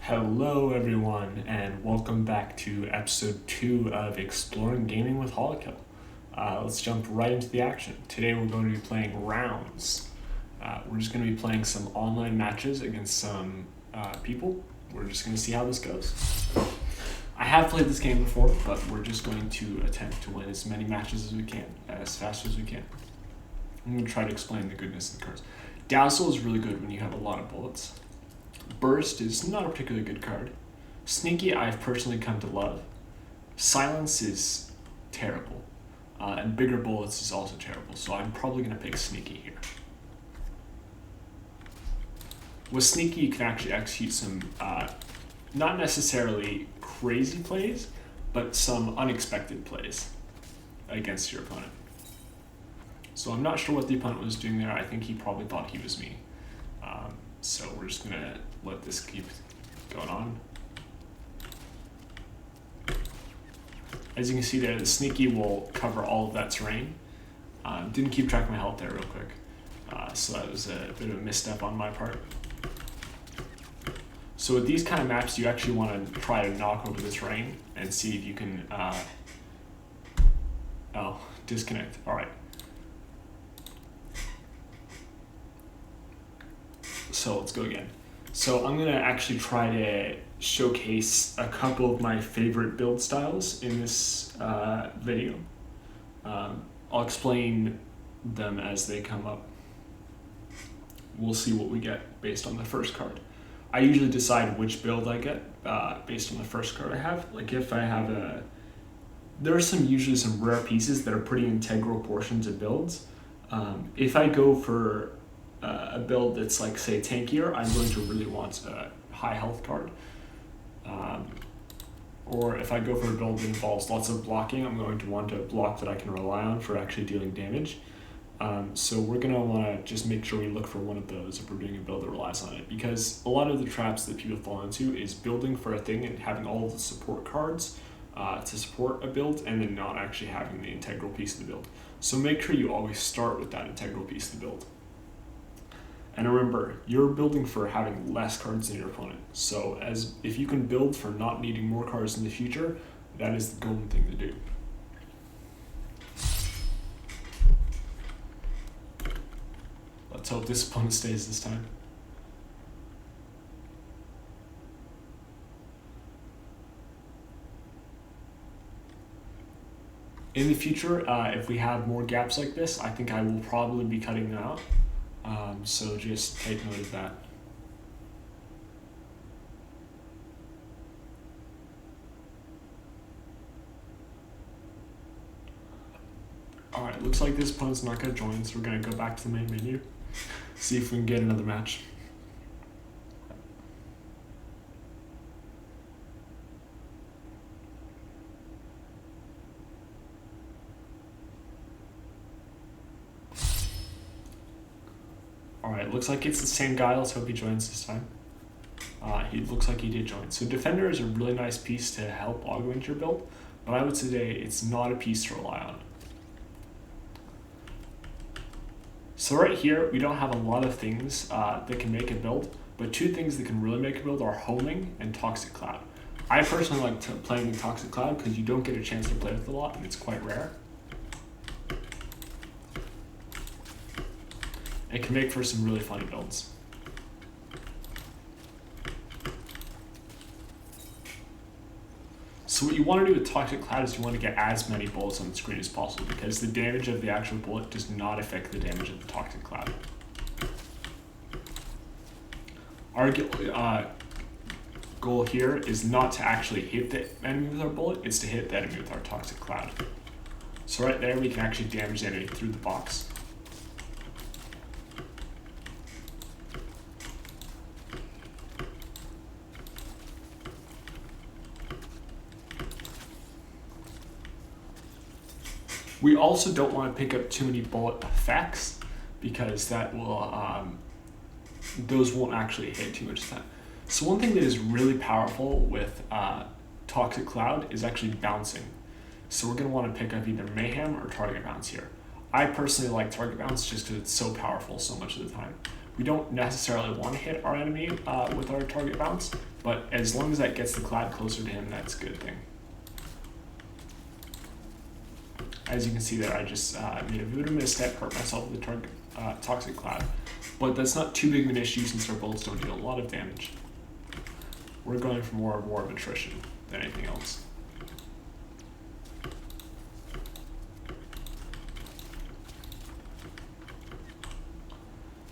Hello everyone, and welcome back to episode 2 of Exploring Gaming with Holokill. Let's jump right into the action. Today we're going to be playing rounds. We're just going to be playing some online matches against some people. We're just going to see how this goes. I have played this game before, but we're just going to attempt to win as many matches as we can, as fast as we can. I'm going to try to explain the goodness of the cards. Dazzle is really good when you have a lot of bullets. Burst is not a particularly good card. Sneaky I've personally come to love. Silence is terrible. And Bigger Bullets is also terrible, so I'm probably going to pick Sneaky here. With Sneaky you can actually execute some, not necessarily crazy plays, but some unexpected plays against your opponent. So I'm not sure what the opponent was doing there. I think he probably thought he was me. So we're just going to let this keep going on. As you can see there, the Sneaky will cover all of that terrain. Didn't keep track of my health there real quick. So that was a bit of a misstep on my part. So with these kind of maps, you actually want to try to knock over the terrain and see if you can... disconnect. All right. So let's go again. So I'm going to actually try to showcase a couple of my favorite build styles in this video. I'll explain them as they come up. We'll see what we get based on the first card. I usually decide which build I get based on the first card I have. Like if I have there are usually some rare pieces that are pretty integral portions of builds. If I go for a build that's like, say, tankier, I'm going to really want a high health card. Or if I go for a build that involves lots of blocking, I'm going to want a block that I can rely on for actually dealing damage. So we're going to want to just make sure we look for one of those if we're doing a build that relies on it. Because a lot of the traps that people fall into is building for a thing and having all of the support cards to support a build and then not actually having the integral piece of the build. So make sure you always start with that integral piece of the build. And remember, you're building for having less cards than your opponent. So if you can build for not needing more cards in the future, that is the golden thing to do. Let's hope this opponent stays this time. In the future, if we have more gaps like this, I think I will probably be cutting them out. So just take note of that. Alright, looks like this opponent's not going to join, so we're going to go back to the main menu, see if we can get another match. Alright, looks like it's the same guy. Let's hope he joins this time. He looks like he did join. So Defender is a really nice piece to help augment your build, but I would say it's not a piece to rely on. So right here, we don't have a lot of things that can make a build, but two things that can really make a build are Homing and Toxic Cloud. I personally like playing with Toxic Cloud because you don't get a chance to play with it a lot, and it's quite rare. It can make for some really funny builds. So what you want to do with Toxic Cloud is you want to get as many bullets on the screen as possible because the damage of the actual bullet does not affect the damage of the Toxic Cloud. Our goal here is not to actually hit the enemy with our bullet, it's to hit the enemy with our Toxic Cloud. So right there we can actually damage the enemy through the box. We also don't want to pick up too many bullet effects because that will, those won't actually hit too much time. So one thing that is really powerful with Toxic Cloud is actually bouncing. So we're going to want to pick up either Mayhem or Target Bounce here. I personally like Target Bounce just because it's so powerful so much of the time. We don't necessarily want to hit our enemy with our target bounce, but as long as that gets the clad closer to him, that's a good thing. As you can see there, I just made a voodoo misstep, hurt myself with the target toxic clad, but that's not too big of an issue since our bullets don't deal a lot of damage. We're going for more war of attrition than anything else.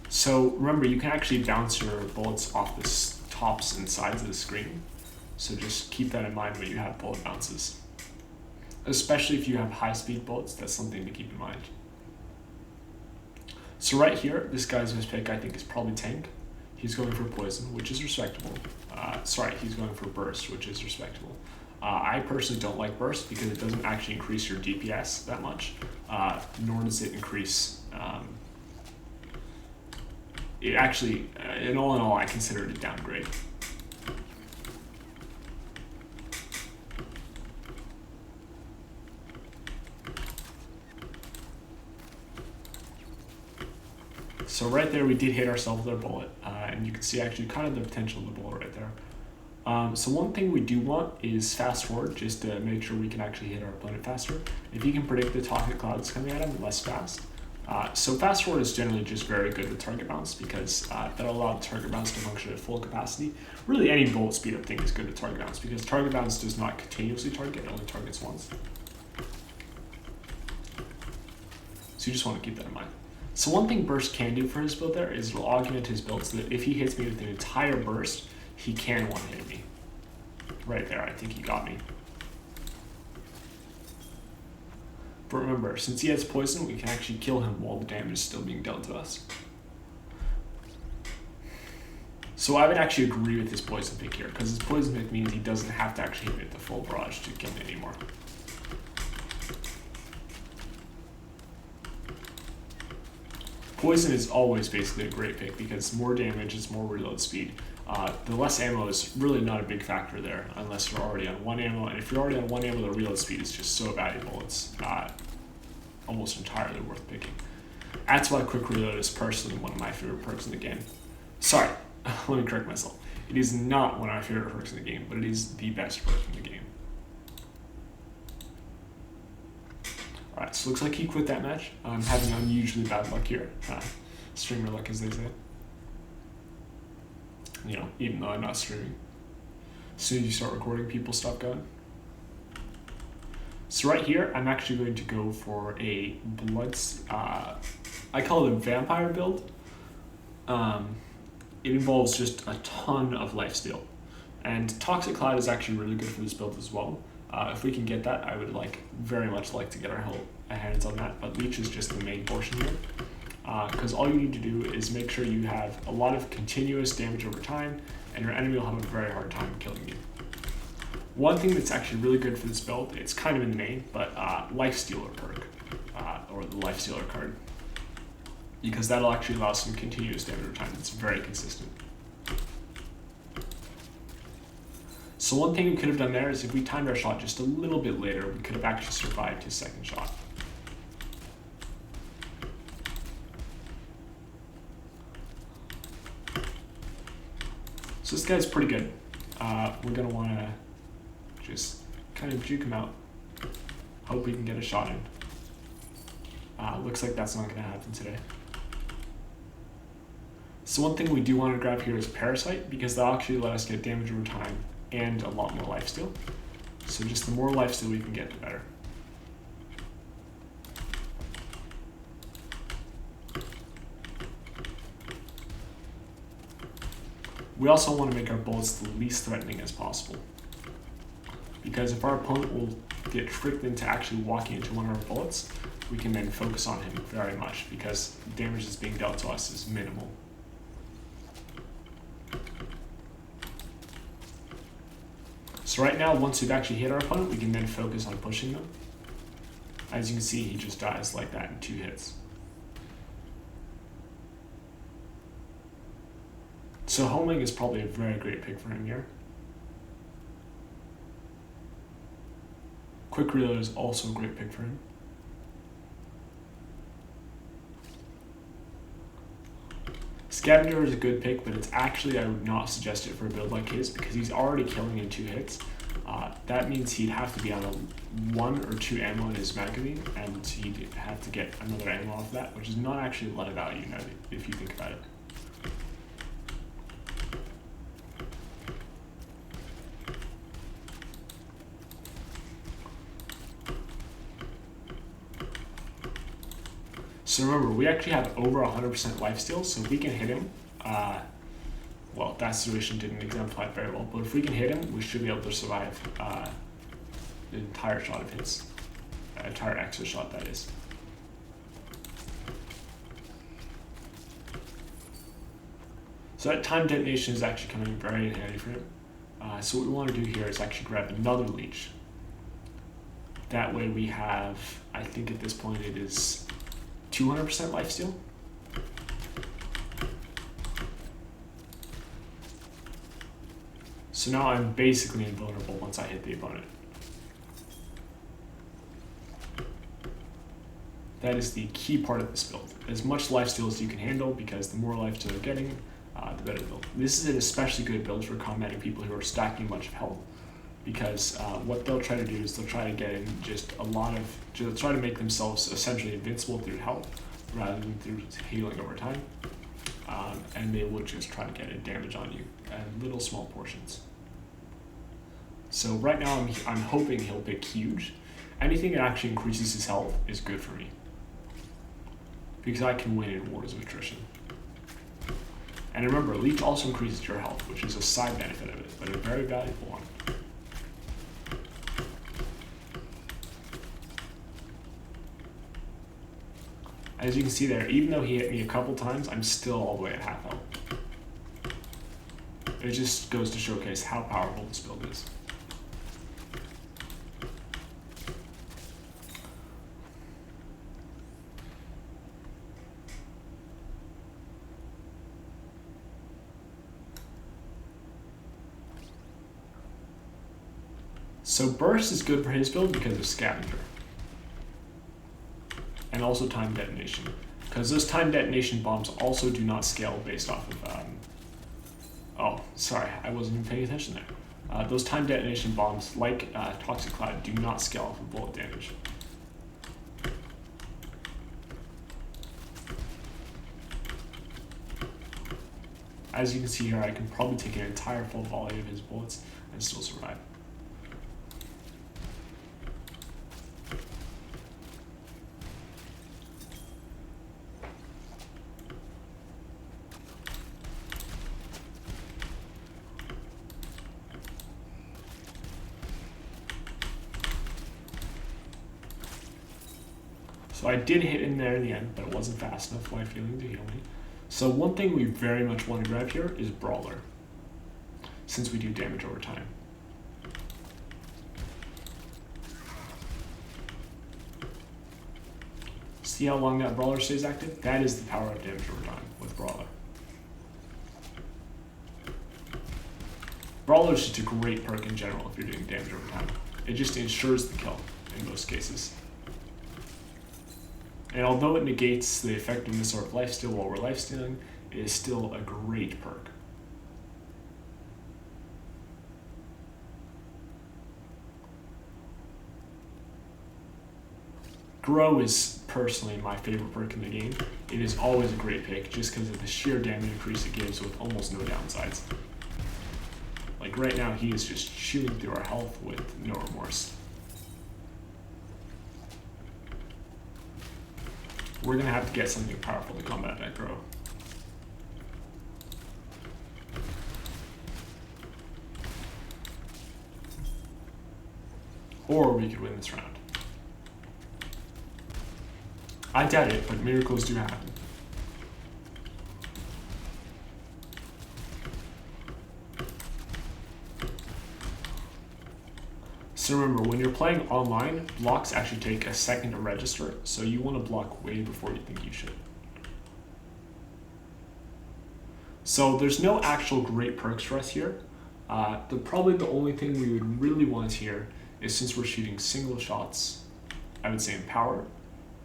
So remember, you can actually bounce your bullets off the tops and sides of the screen. So just keep that in mind when you have bullet bounces. Especially if you have high-speed bullets, that's something to keep in mind. So right here, this guy's best pick I think is probably tank. He's going for poison, which is respectable. He's going for burst, which is respectable. I personally don't like burst because it doesn't actually increase your DPS that much, nor does it increase. It actually, in all, I consider it a downgrade. So right there, we did hit ourselves with our bullet, and you can see actually kind of the potential of the bullet right there. So one thing we do want is fast forward, just to make sure we can actually hit our opponent faster. If you can predict the toxic clouds coming at him, less fast. So fast forward is generally just very good with target bounce because that'll allow the target bounce to function at full capacity. Really, any bullet speed up thing is good with target bounce because target bounce does not continuously target, it only targets once. So you just want to keep that in mind. So one thing burst can do for his build there is it'll augment his build so that if he hits me with an entire burst, he can one-hit me. Right there, I think he got me. But remember, since he has poison, we can actually kill him while the damage is still being dealt to us. So I would actually agree with his poison pick here, because his poison pick means he doesn't have to actually hit me with the full barrage to kill me anymore. Poison is always basically a great pick because more damage is more reload speed. The less ammo is really not a big factor there unless you're already on one ammo, and if you're already on one ammo, the reload speed is just so valuable it's almost entirely worth picking. That's why quick reload is personally one of my favorite perks in the game. Sorry, let me correct myself. It is not one of my favorite perks in the game, but it is the best perk in the game. Alright, so looks like he quit that match. I'm having unusually bad luck here. Streamer luck, as they say. You know, even though I'm not streaming. As soon as you start recording, people stop going. So right here, I'm actually going to go for a I call it a vampire build. It involves just a ton of lifesteal. And Toxic Cloud is actually really good for this build as well. If we can get that, I would very much like to get our hands on that, but Leech is just the main portion here. Because all you need to do is make sure you have a lot of continuous damage over time, and your enemy will have a very hard time killing you. One thing that's actually really good for this build, it's kind of in the name, but Life Stealer perk, or the Life Stealer card. Because that'll actually allow some continuous damage over time. It's very consistent. So one thing we could have done there is if we timed our shot just a little bit later, we could have actually survived his second shot. So this guy's pretty good. We're gonna wanna just kind of juke him out. Hope we can get a shot in. Looks like that's not gonna happen today. So one thing we do want to grab here is Parasite, because they'll actually let us get damage over time and a lot more lifesteal. So just the more lifesteal we can get, the better. We also want to make our bullets the least threatening as possible. Because if our opponent will get tricked into actually walking into one of our bullets, we can then focus on him very much because the damage that's being dealt to us is minimal. So right now, once we've actually hit our opponent, we can then focus on pushing them. As you can see, he just dies like that in 2 hits. So homing is probably a very great pick for him here. Quick reload is also a great pick for him. Scavenger is a good pick, but it's actually, I would not suggest it for a build like his because he's already killing in 2 hits. That means he'd have to be on a 1 or 2 ammo in his magazine, and he'd have to get another ammo off that, which is not actually a lot of value now if you think about it. So remember, we actually have over 100% lifesteal, so if we can hit him, well, that situation didn't exemplify it very well, but if we can hit him, we should be able to survive an entire shot of his, entire extra shot, that is. So that time detonation is actually coming very in handy for him. So what we want to do here is actually grab another leech. That way we have, I think at this point it is 200% lifesteal. So now I'm basically invulnerable once I hit the opponent. That is the key part of this build. As much lifesteal as you can handle, because the more lifesteal you're getting, the better build. This is an especially good build for combating people who are stacking a bunch of health, because what they'll try to do is they'll try to get in just a lot of, they'll try to make themselves essentially invincible through health rather than through healing over time, and they will just try to get in damage on you in little small portions. So right now I'm hoping he'll pick huge. Anything that actually increases his health is good for me, because I can win in wars of attrition. And remember, leech also increases your health, which is a side benefit of it, but a very valuable one. As you can see there, even though he hit me a couple times, I'm still all the way at half health. It just goes to showcase how powerful this build is. So burst is good for his build because of scavenger. And also time detonation, because those time detonation bombs also do not scale based off of, oh, sorry, I wasn't even paying attention there. Those time detonation bombs, like Toxic Cloud, do not scale off of bullet damage. As you can see here, I can probably take an entire full volley of his bullets and still survive. So I did hit in there in the end, but it wasn't fast enough for my feeling to heal me. So one thing we very much want to grab here is Brawler, since we do damage over time. See how long that Brawler stays active? That is the power of damage over time with Brawler. Brawler is just a great perk in general if you're doing damage over time. It just ensures the kill in most cases. And although it negates the effectiveness of lifesteal while we're lifestealing, it is still a great perk. Grow is personally my favorite perk in the game. It is always a great pick just because of the sheer damage increase it gives with almost no downsides. Like right now, he is just shooting through our health with no remorse. We're going to have to get something powerful to combat that Grow. Or we could win this round. I doubt it, but miracles do happen. So remember, when you're playing online, blocks actually take a second to register, so you want to block way before you think you should. So there's no actual great perks for us here. Probably the only thing we would really want here is, since we're shooting single shots, I would say Empower,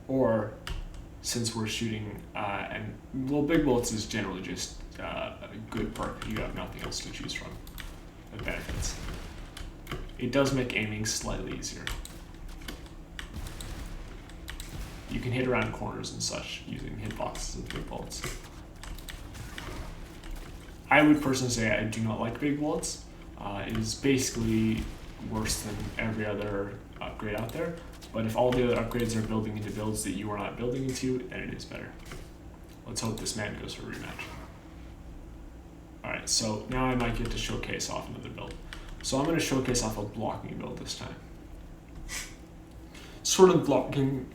or since we're shooting, and well, big bullets is generally just a good perk. You have nothing else to choose from. The benefits. It does make aiming slightly easier. You can hit around corners and such using hitboxes with big bullets. I would personally say I do not like big bullets. It is basically worse than every other upgrade out there. But if all the other upgrades are building into builds that you are not building into, then it is better. Let's hope this man goes for a rematch. Alright, so now I might get to showcase off another build. So I'm going to showcase off a blocking build this time. Sort of blocking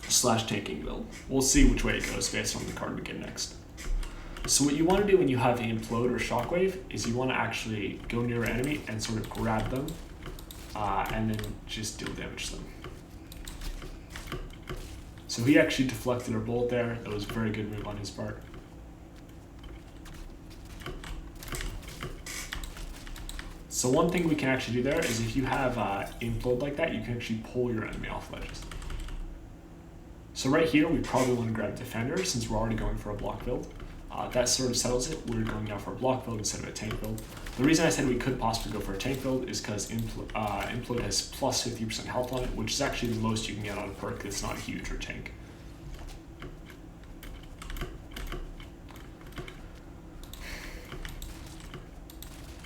/ tanking build. We'll see which way it goes based on the card we get next. So what you want to do when you have Implode or Shockwave is you want to actually go near an enemy and sort of grab them and then just deal damage to them. So he actually deflected our bullet there. That was a very good move on his part. So one thing we can actually do there is if you have Implode like that, you can actually pull your enemy off ledges. So right here, we probably want to grab Defender since we're already going for a block build. That sort of settles it. We're going now for a block build instead of a tank build. The reason I said we could possibly go for a tank build is because Implode has plus 50% health on it, which is actually the most you can get on a perk that's not huge or tank.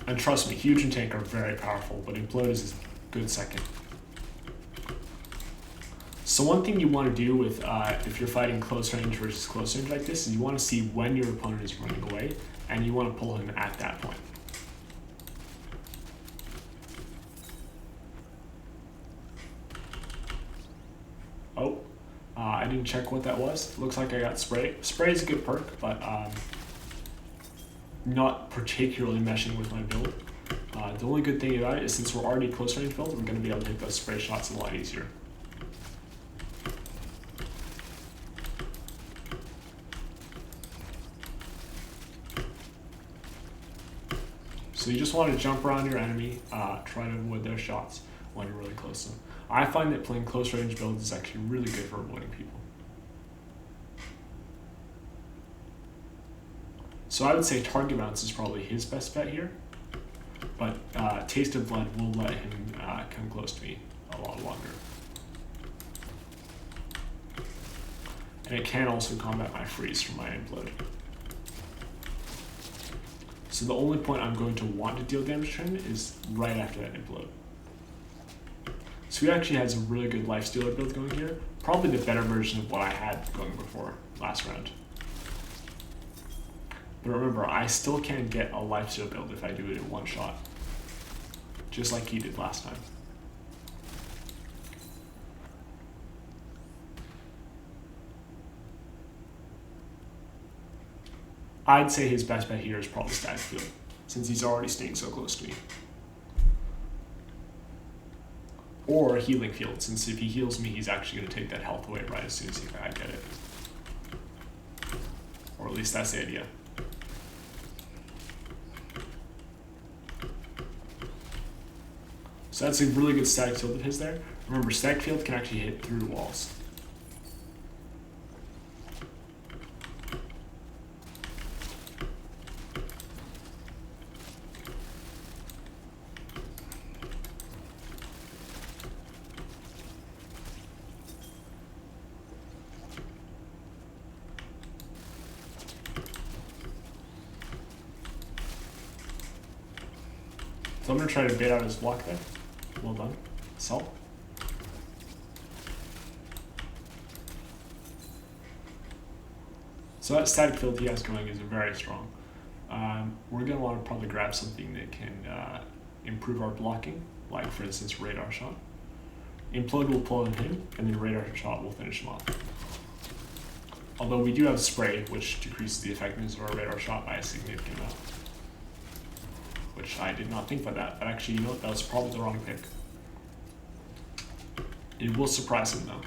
And trust me, huge and tank are very powerful, but Implode is a good second. So one thing you want to do with if you're fighting close range versus close range like this is you want to see when your opponent is running away, and you want to pull him at that point. Oh, I didn't check what that was. Looks like I got Spray. Spray is a good perk, but not particularly meshing with my build. The only good thing about it is since we're already close range build, we're going to be able to hit those spray shots a lot easier. So you just want to jump around your enemy, try to avoid their shots when you're really close to them. I find that playing close range builds is actually really good for avoiding people. So I would say Target Bounce is probably his best bet here, but Taste of Blood will let him come close to me a lot longer. And it can also combat my freeze from my Implode. So the only point I'm going to want to deal damage to him is right after that Implode. So he actually has a really good Lifestealer build going here. Probably the better version of what I had going before last round. But remember, I still can't get a Lifesteal build if I do it in one shot. Just like he did last time. I'd say his best bet here is probably Static Field, since he's already staying so close to me. Or Healing Field, since if he heals me, he's actually going to take that health away right as soon as I get it. Or at least that's the idea. So that's a really good Static Field of his there. Remember, Static Field can actually hit through walls. So I'm going to try to bait out his block there. Well done. Salt. So that Static Field he has going is very strong. We're going to want to probably grab something that can improve our blocking, like for instance Radar Shot. Implode will pull in him, and then Radar Shot will finish him off. Although we do have Spray, which decreases the effectiveness of our Radar Shot by a significant amount. Which I did not think about that, but actually, you know what, that was probably the wrong pick. It will surprise him though,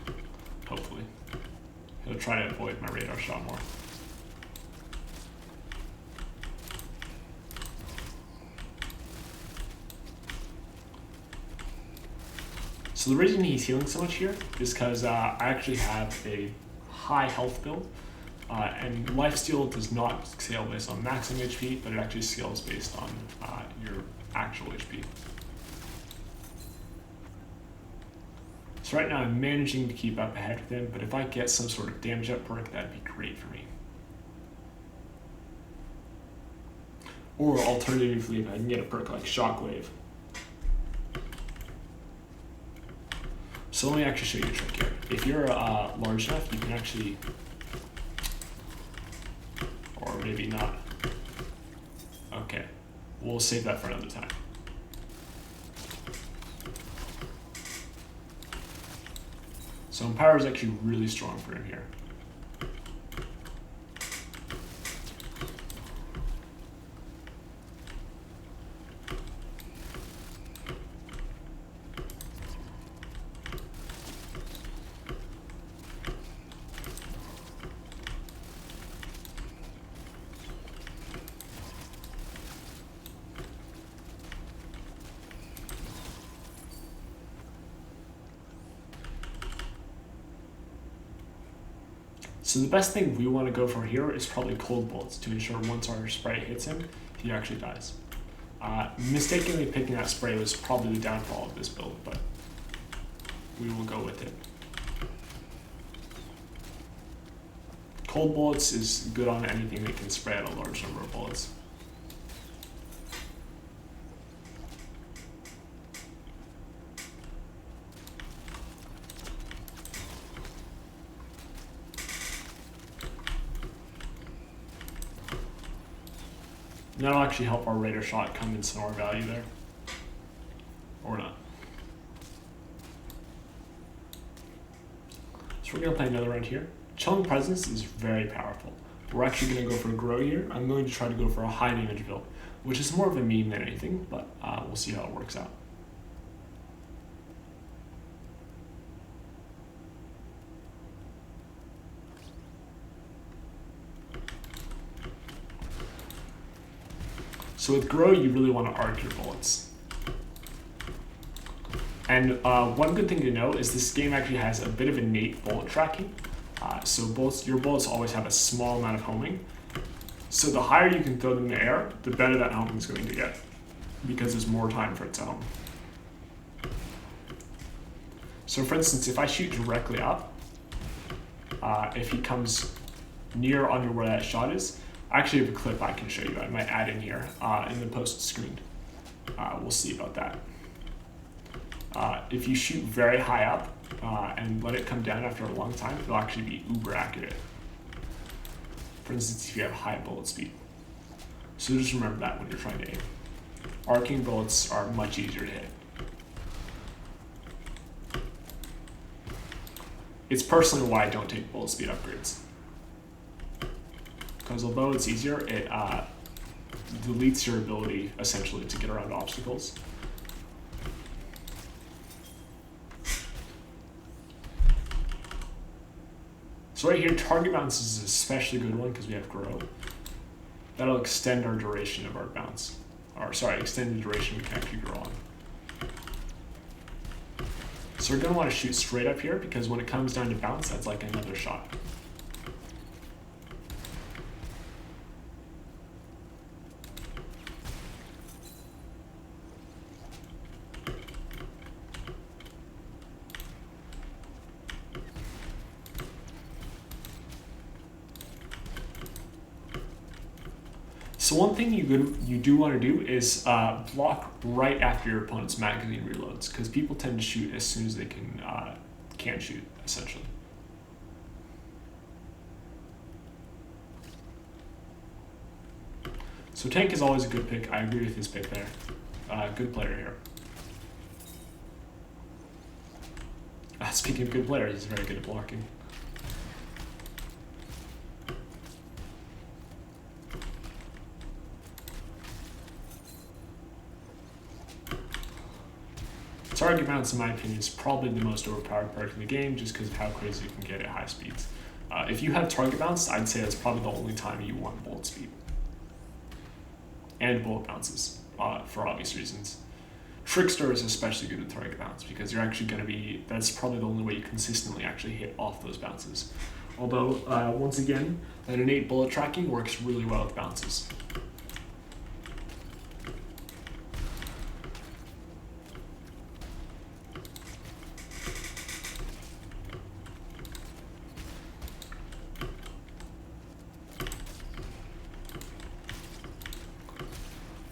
hopefully. He'll try to avoid my Radar Shot more. So the reason he's healing so much here is because I actually have a high health build. And lifesteal does not scale based on maximum HP, but it actually scales based on your actual HP. So right now I'm managing to keep up ahead with him, but if I get some sort of damage up perk, that'd be great for me. Or alternatively, if I can get a perk like Shockwave. So let me actually show you a trick here. If you're large enough, you can actually, or maybe not. Okay, we'll save that for another time. So Empower is actually really strong for him here. So the best thing we want to go for here is probably Cold Bolts to ensure once our spray hits him, he actually dies. Mistakenly picking that spray was probably the downfall of this build, but we will go with it. Cold Bullets is good on anything that can spray out a large number of bullets. And that'll actually help our Raider shot come in some more value there. Or not. So we're going to play another round here. Chilling Presence is very powerful. We're actually going to go for a Grow here. I'm going to try to go for a high damage build, which is more of a meme than anything, but we'll see how it works out. So with Grow, you really want to arc your bullets. And one good thing to know is this game actually has a bit of innate bullet tracking. So your bullets always have a small amount of homing. So the higher you can throw them in the air, the better that homing is going to get, because there's more time for it to home. So for instance, if I shoot directly up, if he comes near under where that shot is, I actually have a clip I can show you. I might add in here in the post screen. We'll see about that. If you shoot very high up and let it come down after a long time, it'll actually be uber accurate. For instance, if you have high bullet speed. So just remember that when you're trying to aim. Arcing bullets are much easier to hit. It's personally why I don't take bullet speed upgrades. Because although it's easier, it deletes your ability essentially to get around obstacles. So right here, target bounce is an especially good one because we have Grow. That'll extend our duration of our bounce. Or sorry, extend the duration we can actually grow on. So we're going to want to shoot straight up here because when it comes down to bounce, that's like another shot. So one thing you do want to do is block right after your opponent's magazine reloads, because people tend to shoot as soon as they can shoot, essentially. So Tank is always a good pick. I agree with his pick there. Good player here. Speaking of good player, he's very good at blocking. Target bounce, in my opinion, is probably the most overpowered perk in the game just because of how crazy you can get at high speeds. If you have target bounce, I'd say that's probably the only time you want bullet speed. And bullet bounces, for obvious reasons. Trickster is especially good at target bounce because you're actually going to be, that's probably the only way you consistently actually hit off those bounces. Although, once again, that innate bullet tracking works really well with bounces.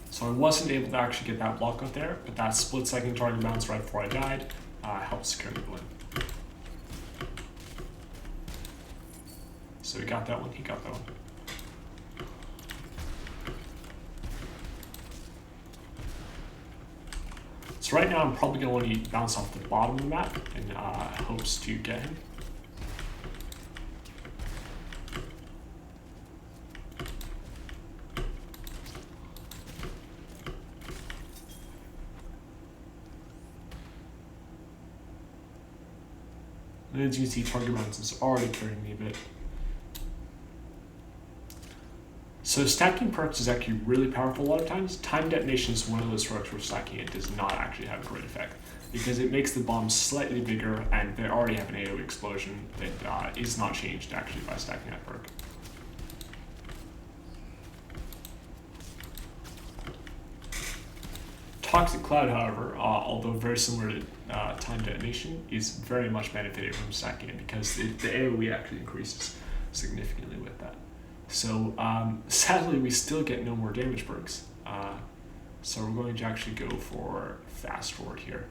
So I wasn't able to actually get that block out there, but that split-second target bounce right before I died helped secure the win. So he got that one, he got that one. So right now I'm probably going to want to bounce off the bottom of the map in hopes to get him. And as you can see, target bounce is already carrying me a bit. So stacking perks is actually really powerful a lot of times. Time detonation is one of those perks where stacking it does not actually have a great effect because it makes the bombs slightly bigger and they already have an AoE explosion that is not changed actually by stacking that perk. Toxic Cloud, however, although very similar to time detonation, is very much benefited from stacking it because the AoE actually increases significantly with that. So sadly, we still get no more damage perks. So we're going to actually go for fast forward here.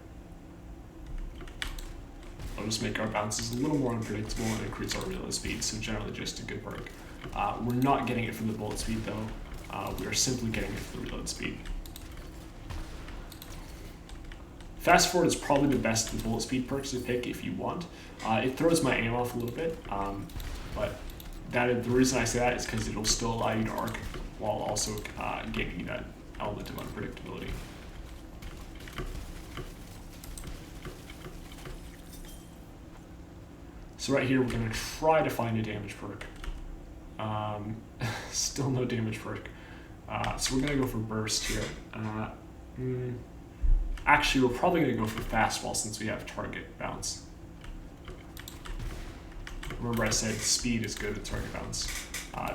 I'll just make our bounces a little more unpredictable and increase our reload speed, so generally just a good perk. We're not getting it from the bullet speed though, we are simply getting it from the reload speed. Fast forward is probably the best of the bullet speed perks to pick if you want. It throws my aim off a little bit, but the reason I say that is because it'll still allow you to arc while also giving you that element of unpredictability. So right here, we're going to try to find a damage perk. Still no damage perk. So we're going to go for burst here. Actually, we're probably going to go for fastball since we have target bounce. Remember I said speed is good with target bounce,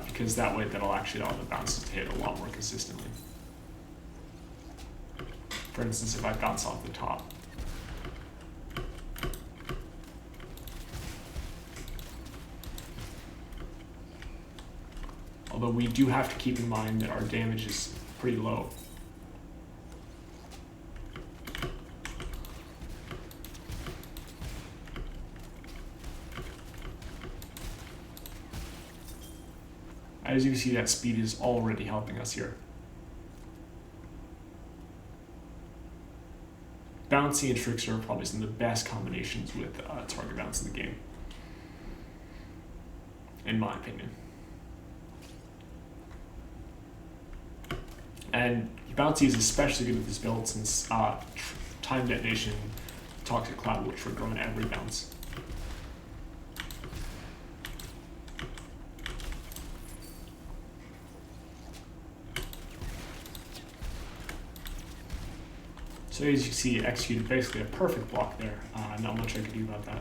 because that way that'll actually allow the bounces to hit a lot more consistently. For instance, if I bounce off the top. Although we do have to keep in mind that our damage is pretty low. As you can see, that speed is already helping us here. Bouncy and Trickster are probably some of the best combinations with target bounce in the game, in my opinion. And Bouncy is especially good with this build since time detonation, Toxic Cloud will trigger on every bounce. So as you can see, it executed basically a perfect block there. Not much I could do about that.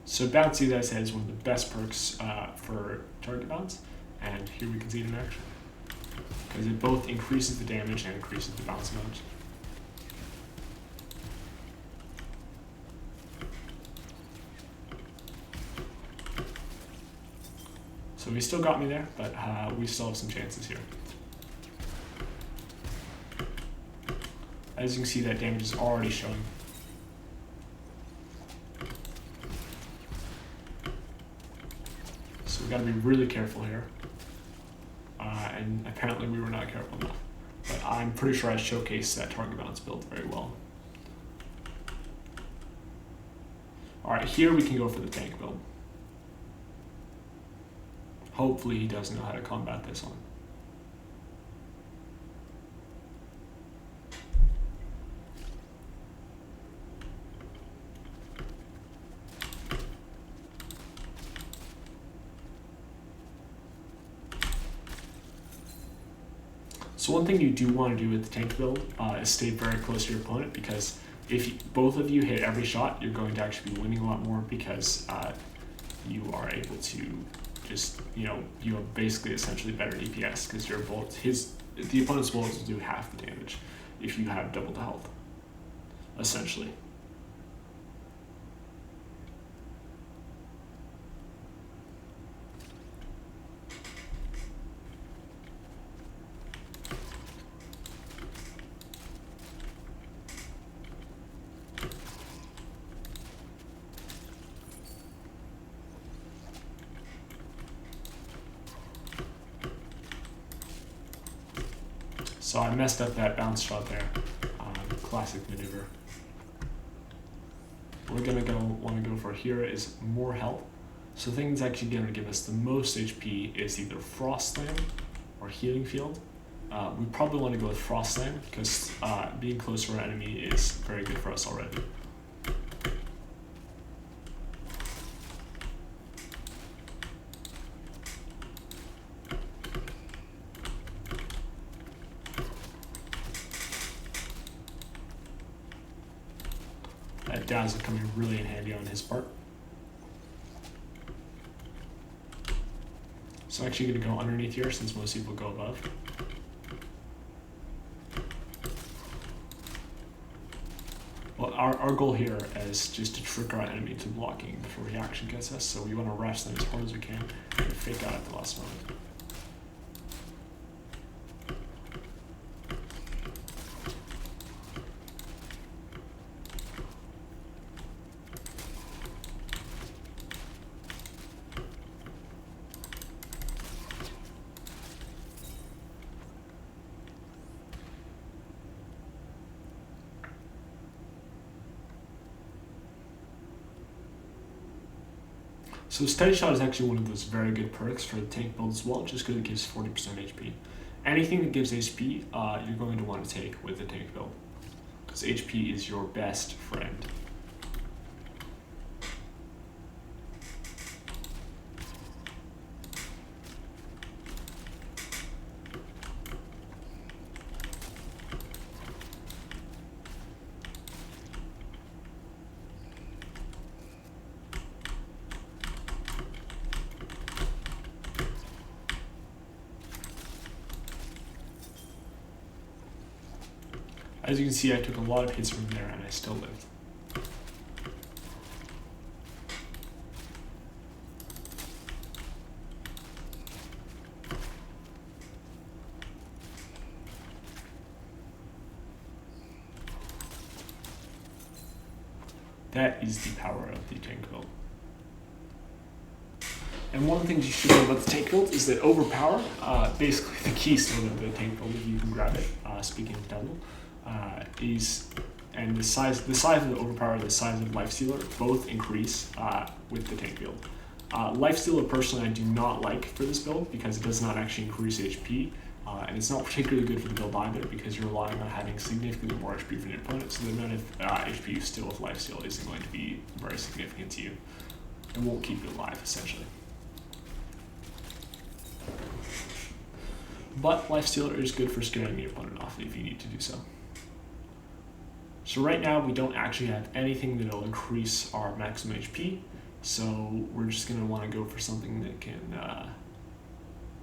So Bouncy, as I said, is one of the best perks for target bounce, and here we can see it in action. Because it both increases the damage and increases the bounce amount. So he still got me there, but we still have some chances here. As you can see, that damage is already showing. So we gotta be really careful here. And apparently we were not careful enough. But I'm pretty sure I showcased that target bounce build very well. Alright, here we can go for the tank build. Hopefully he does know how to combat this one. So So one thing you do want to do with the tank build is stay very close to your opponent, because if both of you hit every shot, you're going to actually be winning a lot more, because you are able to just, you have basically essentially better DPS, because your bullets, the opponent's bullets will do half the damage if you have double the health, essentially. So I messed up that bounce shot there. Classic maneuver. What we're gonna want to go for here is more health. So the thing that's actually gonna give us the most HP is either Frost Slam or Healing Field. We probably want to go with Frost Slam, because being close to our enemy is very good for us already. That dazzle coming really in handy on his part. So I'm actually going to go underneath here, since most people go above. Well, our goal here is just to trick our enemy into blocking before reaction gets us, so we want to rush them as hard as we can and fake out at the last moment. So Steady Shot is actually one of those very good perks for the tank build as well, just because it gives 40% HP. Anything that gives HP, you're going to want to take with the tank build, because HP is your best friend. As you can see, I took a lot of hits from there and I still lived. That is the power of the tank build. And one of the things you should know about the tank build is that overpower, basically the keystone of the tank build, if you can grab it, speaking of double, and the size of the overpower and the size of Lifestealer both increase with the tank build. Lifestealer personally I do not like for this build, because it does not actually increase HP, and it's not particularly good for the build either, because you're relying on having significantly more HP from your opponent, so the amount of HP you steal with Lifesteal isn't going to be very significant to you. It won't keep you alive, essentially. But Lifestealer is good for scaring your opponent off if you need to do so. So right now we don't actually have anything that will increase our maximum HP, so we're just going to want to go for something that can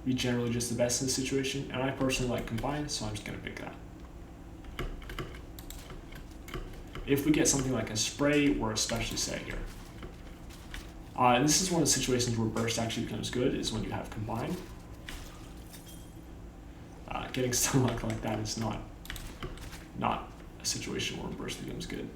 be generally just the best in this situation, and I personally like Combine, so I'm just going to pick that. If we get something like a Spray, we're especially set here. And this is one of the situations where Burst actually becomes good, is when you have Combine. Getting stun lock like that is not a situation where Burst becomes good.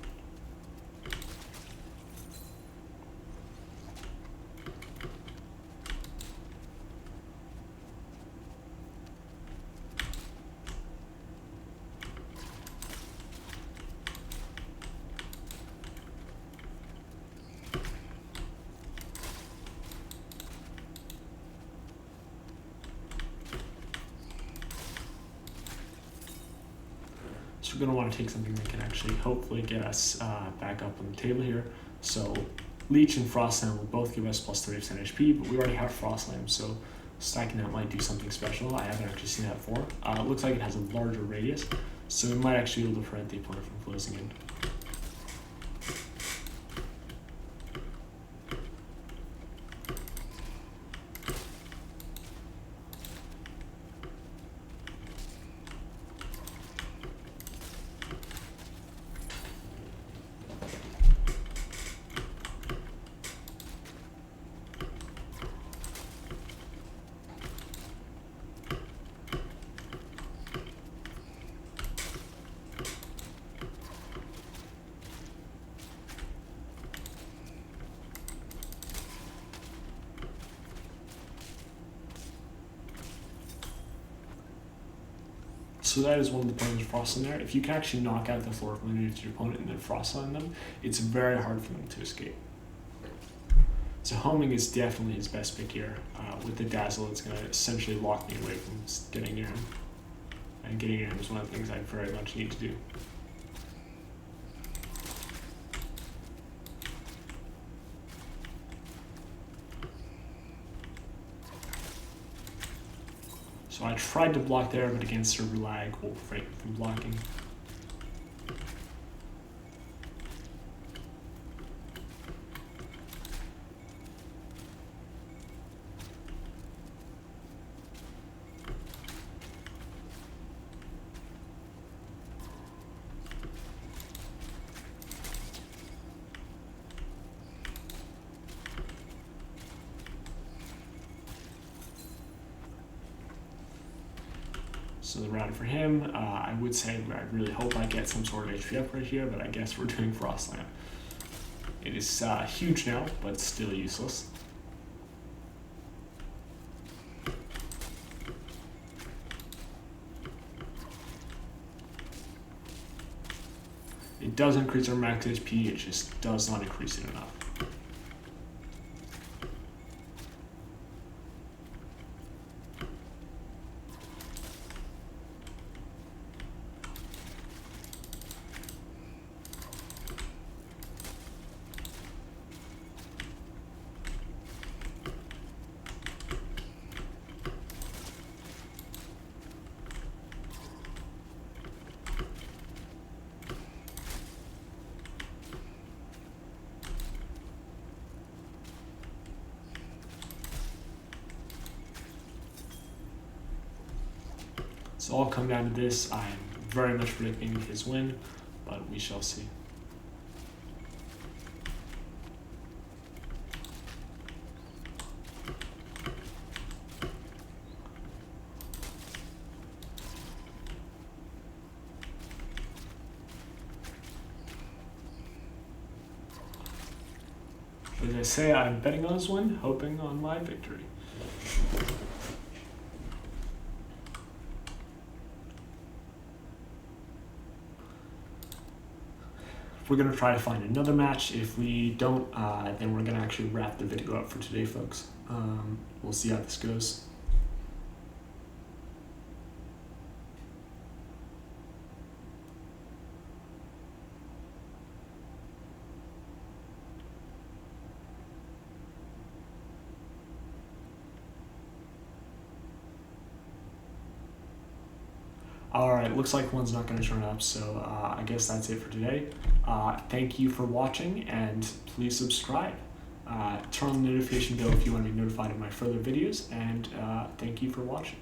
So we're going to want to take something that can actually hopefully get us back up on the table here. So Leech and Frost Slam will both give us plus 30% HP, but we already have Frost Slam, so Stacking that might do something special. I haven't actually seen that before. It looks like it has a larger radius, so it might actually be able to prevent the opponent from closing in. So that is one of the points of frost in there. If you can actually knock out the floor from to your opponent and then frost on them, it's very hard for them to escape. So homing is definitely his best pick here. With the dazzle, it's going to essentially lock me away from getting near him. And getting near him is one of the things I very much need to do. So I tried to block there, but again, server lag will prevent me from blocking. So the round for him, I would say I really hope I get some sort of HP upgrade here, but I guess we're doing Frost Lamp. It is huge now, but still useless. It does increase our max HP, it just does not increase it enough. So all come down to this. I'm very much predicting his win, but we shall see. As I say, I'm betting on his win, hoping on my victory. We're going to try to find another match. If we don't, then we're going to actually wrap the video up for today, folks. We'll see how this goes. Alright, looks like one's not going to turn up, so I guess that's it for today. Thank you for watching, and please subscribe. Turn on the notification bell if you want to be notified of my further videos, and thank you for watching.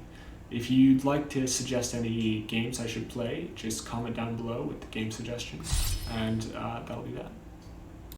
If you'd like to suggest any games I should play, just comment down below with the game suggestions, and that'll be that.